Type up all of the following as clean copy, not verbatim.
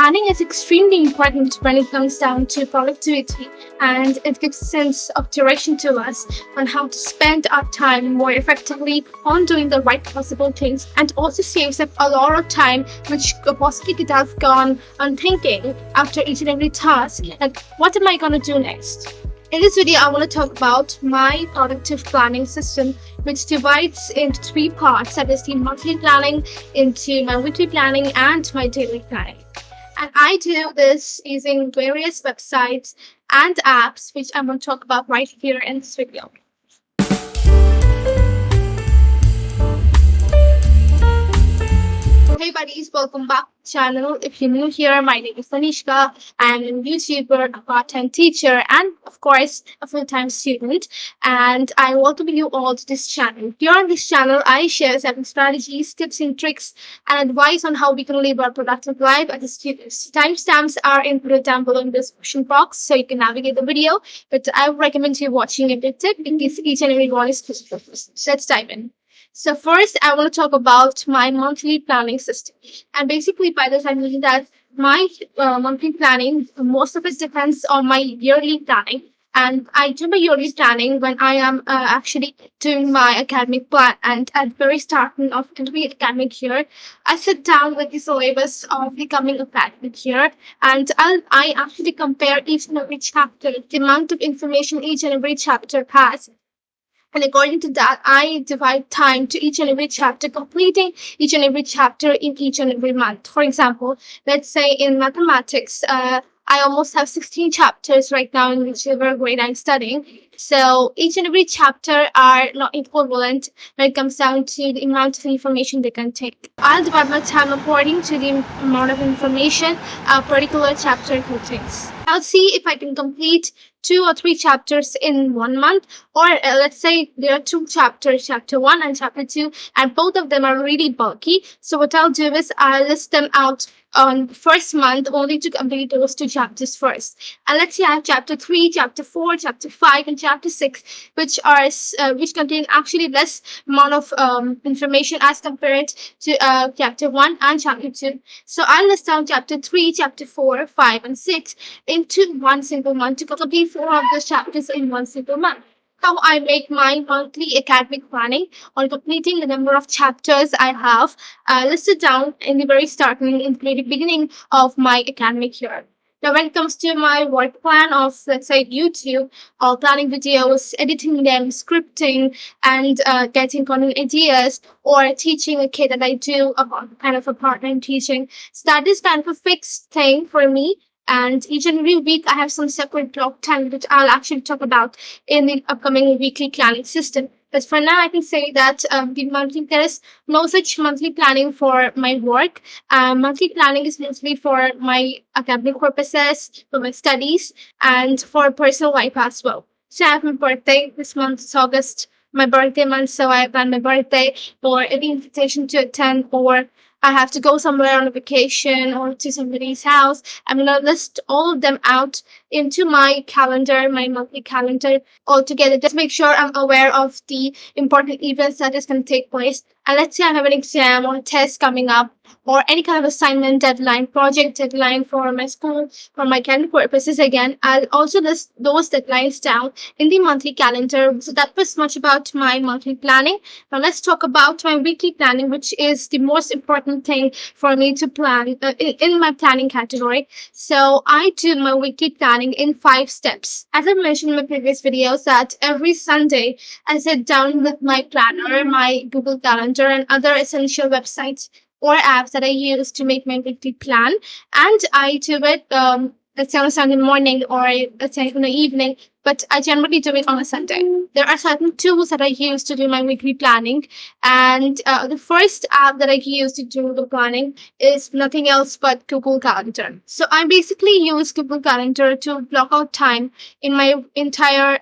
Planning is extremely important when it comes down to productivity, and it gives a sense of direction to us on how to spend our time more effectively on doing the right possible things, and also saves up a lot of time which possibly could have gone on thinking after each and every task, like what am I going to do next. In this video, I want to talk about my productive planning system, which divides into three parts, that is the monthly planning, into my weekly planning, and my daily planning. And I do this using various websites and apps, which I'm going to talk about right here in this video. Hey buddies, welcome back to the channel. If you're new here, my name is Tanishka. I'm a YouTuber, a part-time teacher, and of course, a full-time student. And I welcome you all to this channel. Here on this channel, I share certain strategies, tips and tricks, and advice on how we can live our productive life as a student. Timestamps are included down below in the description box, so you can navigate the video. But I would recommend you watching every tip in case each and every one is specific. So let's dive in. So first, I want to talk about my monthly planning system. And basically by this, I mean that my monthly planning, most of it depends on my yearly planning. And I do my yearly planning when I am actually doing my academic plan. And at the very starting of every academic year, I sit down with the syllabus of the coming academic year. And I actually compare each and every chapter, the amount of information each and every chapter has. And according to that, I divide time to each and every chapter, completing each and every chapter in each and every month. For example, let's say in mathematics, I almost have 16 chapters right now in whichever grade I'm studying. So each and every chapter are not equivalent when it comes down to the amount of information they can take. I'll divide my time according to the amount of information a particular chapter contains. I'll see if I can complete 2 or 3 chapters in 1 month, or let's say there are 2 chapters, chapter 1 and chapter 2, and both of them are really bulky. So what I'll do is I'll list them out on the first month only to complete those 2 chapters first. And let's say I have chapter 3, chapter 4, chapter 5, and chapter 6, which contain actually less amount of information as compared to chapter 1 and chapter 2. So I'll list down chapter 3, chapter 4, 5, and 6 into one single month to complete 4 of those chapters in one single month. How I make my monthly academic planning on completing the number of chapters I have listed down in the very starting, in the very beginning of my academic year. Now, when it comes to my work plan of, let's say, YouTube, or planning videos, editing them, scripting, and getting content ideas, or teaching a kid that I do kind of a part-time teaching, so that is kind of a fixed thing for me. And each and every week, I have some separate block time, which I'll actually talk about in the upcoming weekly planning system. But for now, I can say that there is no such monthly planning for my work. Monthly planning is mostly for my academic purposes, for my studies, and for personal life as well. So I have my birthday this month. It's August, my birthday month. So I plan my birthday for any invitation to attend, or I have to go somewhere on a vacation or to somebody's house. I'm going to list all of them out into my calendar, my monthly calendar altogether. Just make sure I'm aware of the important events that is going to take place. And let's say I have an exam or a test coming up, or any kind of assignment deadline, project deadline for my school, for my academic purposes. Again, I'll also list those deadlines down in the monthly calendar. So that was much about my monthly planning. Now let's talk about my weekly planning, which is the most important thing for me to plan in my planning category. So I do my weekly planning in 5 steps. As I mentioned in my previous videos, that every Sunday I sit down with my planner, my Google Calendar, and other essential websites or apps that I use to make my weekly plan. And I do it, let's say on a Sunday morning, or let's say in the evening, but I generally do it on a Sunday. There are certain tools that I use to do my weekly planning. And the first app that I use to do the planning is nothing else but Google Calendar. So I basically use Google Calendar to block out time in my entire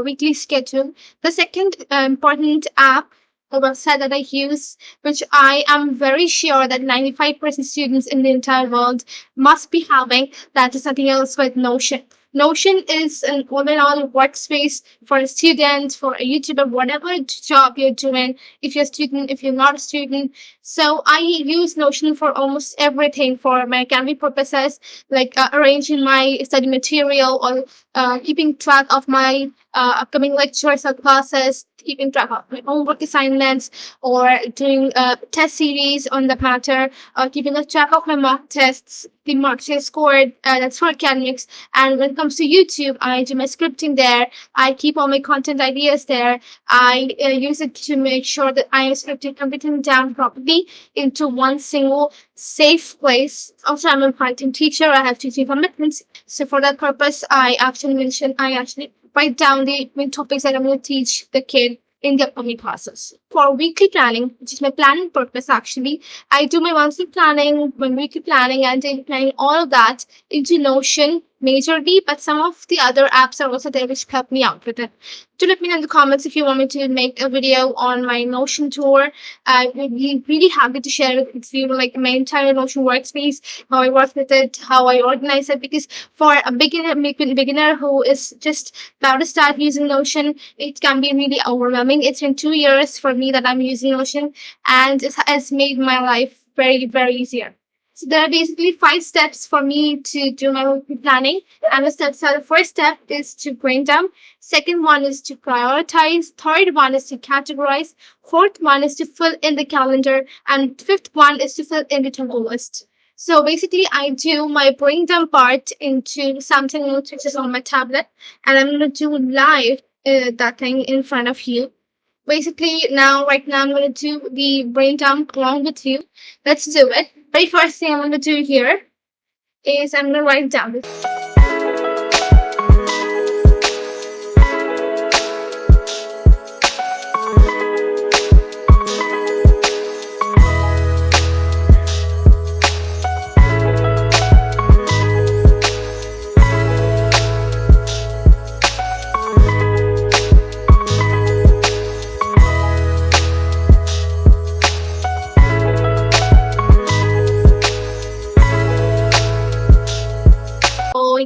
weekly schedule. The second important app, the website that I use, which I am very sure that 95% students in the entire world must be having, that is nothing else but Notion. Notion is an all-in-all workspace for a student, for a YouTuber, whatever job you're doing. If you're a student, if you're not a student, so I use Notion for almost everything for my academic purposes, like arranging my study material or keeping track of my upcoming lectures or classes, keeping track of my homework assignments, or doing test series on the matter, keeping a track of my mock tests, the marks I scored. That's for academics. And when it comes to YouTube, I do my scripting there. I keep all my content ideas there. I use it to make sure that I am scripting everything down properly into one single safe place. Also, I'm a part-time teacher. I have teaching commitments. So for that purpose, I actually write down the main topics that I'm going to teach the kid in the upcoming classes. For weekly planning, which is my planning purpose actually, I do my monthly planning, my weekly planning, and daily planning, all of that into Notion majorly, but some of the other apps are also there which help me out with it. Do let me know in the comments if you want me to make a video on my Notion tour. I would be really happy to share it with you, like my entire Notion workspace, how I work with it, how I organize it, because for a beginner who is just about to start using Notion, it can be really overwhelming. It's been 2 years for me that I'm using Notion, and it has made my life very, very easier. So there are basically 5 steps for me to do my weekly planning. And the first step is to brain dump. Second one is to prioritize. Third one is to categorize. Fourth one is to fill in the calendar. And fifth one is to fill in the to-do list. So basically, I do my brain dump part into something which is on my tablet. And I'm going to do live that thing in front of you. Basically, right now, I'm going to do the brain dump along with you. Let's do it. Very first thing I'm going to do here is I'm going to write down.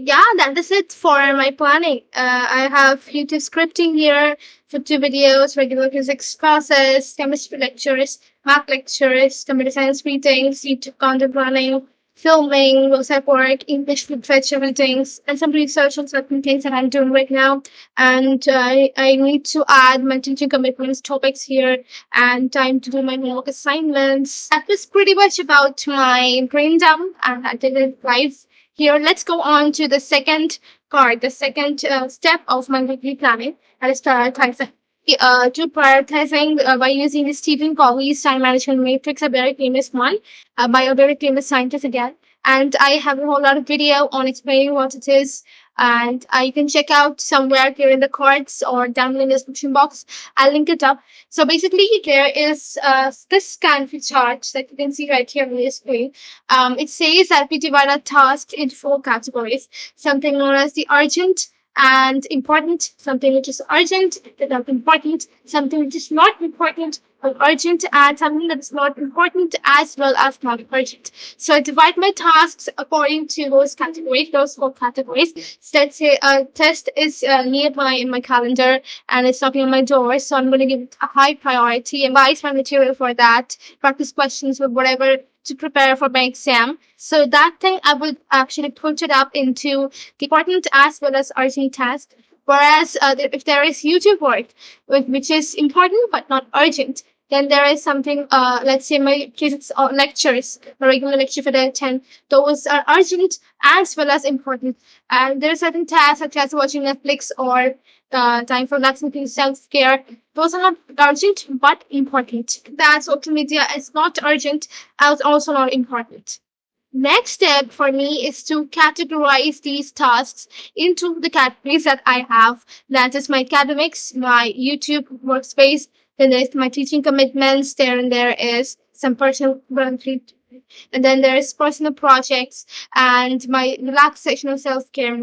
Yeah, that is it for my planning. I have YouTube scripting here, for 2 videos, regular physics classes, chemistry lectures, math lectures, computer science readings, YouTube content planning, filming, website work, English literature readings, and some research on certain things that I'm doing right now. And I need to add my teaching commitments topics here and time to do my homework assignments. That was pretty much about my brain dump, and I did it live. Here, let's go on to the second part, the second step of my weekly planning, that is prioritizing. Prioritizing by using the Stephen Covey's time management matrix, a very famous one by a very famous scientist again. And I have a whole lot of video on explaining what it is. And you can check out somewhere here in the cards or down in the description box. I'll link it up. So basically, there is this kind of chart that you can see right here on the screen. It says that we divide our tasks into 4 categories. Something known as the urgent and important, something which is urgent but not important, something which is not important but urgent, and something that is not important as well as not urgent. So I divide my tasks according to those categories, those 4 categories. So let's say a test is nearby in my calendar and it's knocking on my door, so I'm going to give it a high priority and buy my material for that, practice questions or whatever to prepare for my exam. So that thing I would actually put it up into the important as well as urgent task. Whereas if there is YouTube work, which is important but not urgent, then there is something, let's say my physics lectures, a regular lecture for the 10, those are urgent as well as important. And there are certain tasks such as watching Netflix or time for relaxing, self-care. Those are not urgent but important. That social media is not urgent and also not important. Next step for me is to categorize these tasks into the categories that I have. That is my academics, my YouTube workspace, then there's my teaching commitments, there is some personal and then there's personal projects and my relaxation and self-care.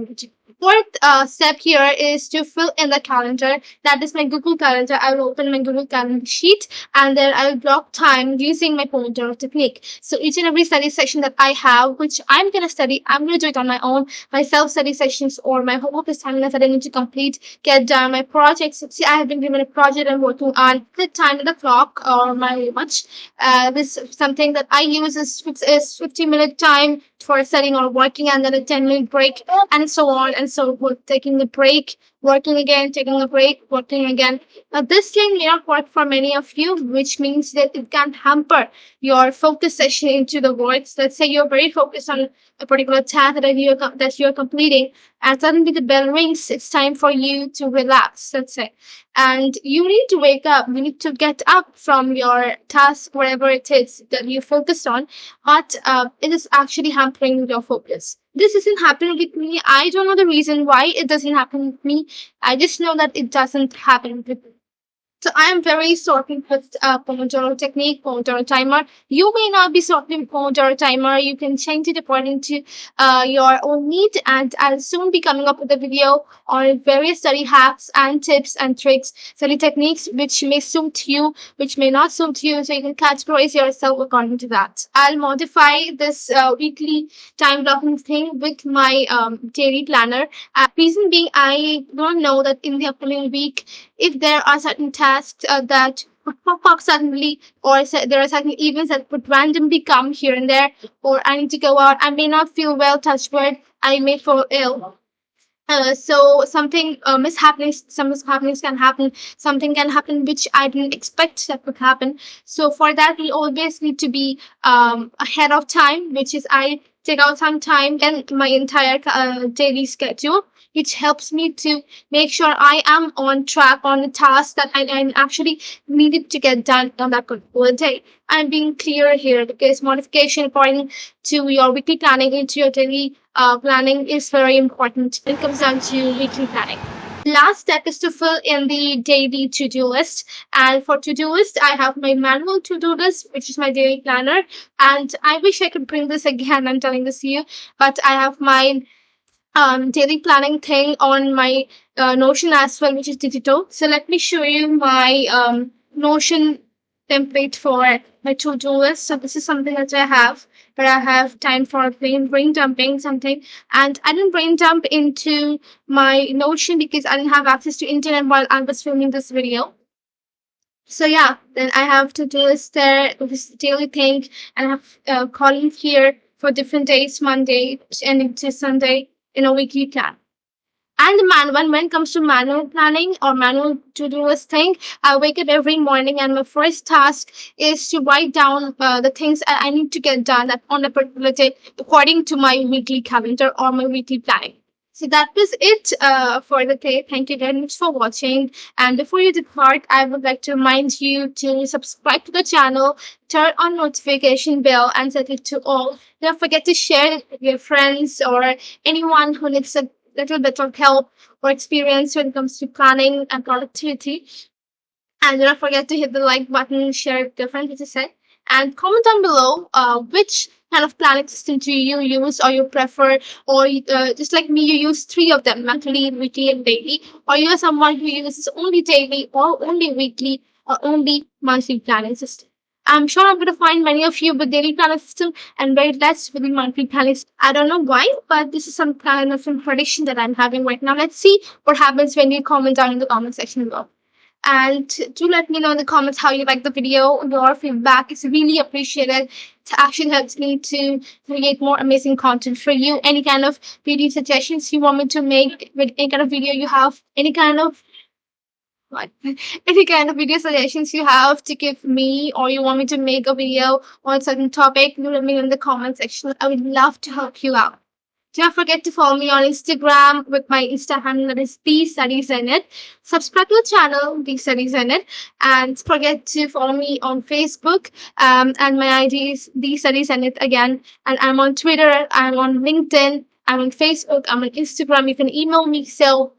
fourth step here is to fill in the calendar. That is my Google Calendar. I will open my Google Calendar sheet, and then I will block time using my Pomodoro technique. So each and every study session that I have, which I'm going to study, I'm going to do it on my own. My self-study sessions or my homework assignments that I need to complete, get done. My projects. See, I have been given a project I'm working on. The time to the clock or my watch. This something that I use is 50-minute time for studying or working, and then a 10-minute break, and so on and so forth. Taking a break, working again, taking a break, working again. Now, this thing may not work for many of you, which means that it can hamper your focus session into the works. Let's say you're very focused on a particular task that you're completing, and suddenly the bell rings. It's time for you to relax, let's say, and you need to wake up. You need to get up from your task, whatever it is that you focused on, but it is actually hampering your focus. This isn't happening with me. I don't know the reason why it doesn't happen with me. I just know that it doesn't happen with me. So I am very sorted with Pomodoro technique, Pomodoro timer. You may not be sorted with Pomodoro timer. You can change it according to your own need. And I'll soon be coming up with a video on various study hacks and tips and tricks, study techniques, which may suit you, which may not suit you. So you can categorize yourself according to that. I'll modify this weekly time blocking thing with my daily planner. Reason being, I don't know that in the upcoming week, if there are certain tasks that would pop up suddenly, or there are certain events that would randomly come here and there, or I need to go out, I may not feel well, touch wood, I may fall ill. So something some mishappenings can happen. Something can happen which I didn't expect that would happen. So for that, we always need to be ahead of time, which is I take out some time in my entire daily schedule, which helps me to make sure I am on track on the task that I actually needed to get done on that particular day. I'm being clear here because modification according to your weekly planning into your daily planning is very important. It comes down to weekly planning. Last step is to fill in the daily to-do list. And for to-do list, I have my manual to-do list, which is my daily planner. And I wish I could bring this again. I'm telling this to you, but I have my daily planning thing on my Notion as well, which is digital. So let me show you my Notion template for my to-do list. So this is something that I have, where I have time for brain dumping something, and I didn't brain dump into my Notion because I didn't have access to internet while I was filming this video. So yeah, then I have to-do list there, this daily thing, and I have columns here for different days, Monday ending to Sunday, in a weekly plan. And when it comes to manual planning or manual to-do list thing, I wake up every morning and my first task is to write down the things I need to get done on a particular day according to my weekly calendar or my weekly planning. So that was it for the day. Thank you very much for watching. And before you depart, I would like to remind you to subscribe to the channel, turn on notification bell, and set it to all. Don't forget to share it with your friends or anyone who needs a little bit of help or experience when it comes to planning and productivity. And do not forget to hit the like button, share it with your friends, as I said, and comment down below which kind of planning system do you use or you prefer, or just like me, you use 3 of them, monthly, weekly, and daily, or you are someone who uses only daily or only weekly or only monthly planning system. I'm sure I'm going to find many of you with daily planning system and very less with the monthly planning system. I don't know why, but this is some kind of prediction that I'm having right now. Let's see what happens when you comment down in the comment section below. And do let me know in the comments how you like the video. Your feedback is really appreciated. It actually helps me to create more amazing content for you. Any kind of video suggestions you want me to make, with any kind of video you have, any kind of video suggestions you have to give me, or you want me to make a video on a certain topic, do let me know in the comment section. I would love to help you out. Do not forget to follow me on Instagram with my Insta handle, that is The Studies in It. Subscribe to the channel, The Studies in It. And forget to follow me on Facebook. And my ID is The Studies in It again. And I'm on Twitter, I'm on LinkedIn, I'm on Facebook, I'm on Instagram. You can email me, so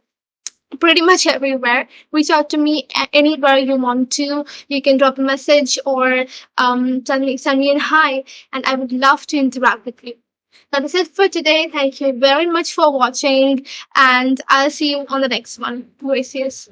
pretty much everywhere. Reach out to me anywhere you want to. You can drop a message or send me a hi, and I would love to interact with you. That is it for today. Thank you very much for watching, and I'll see you on the next one. Gracias.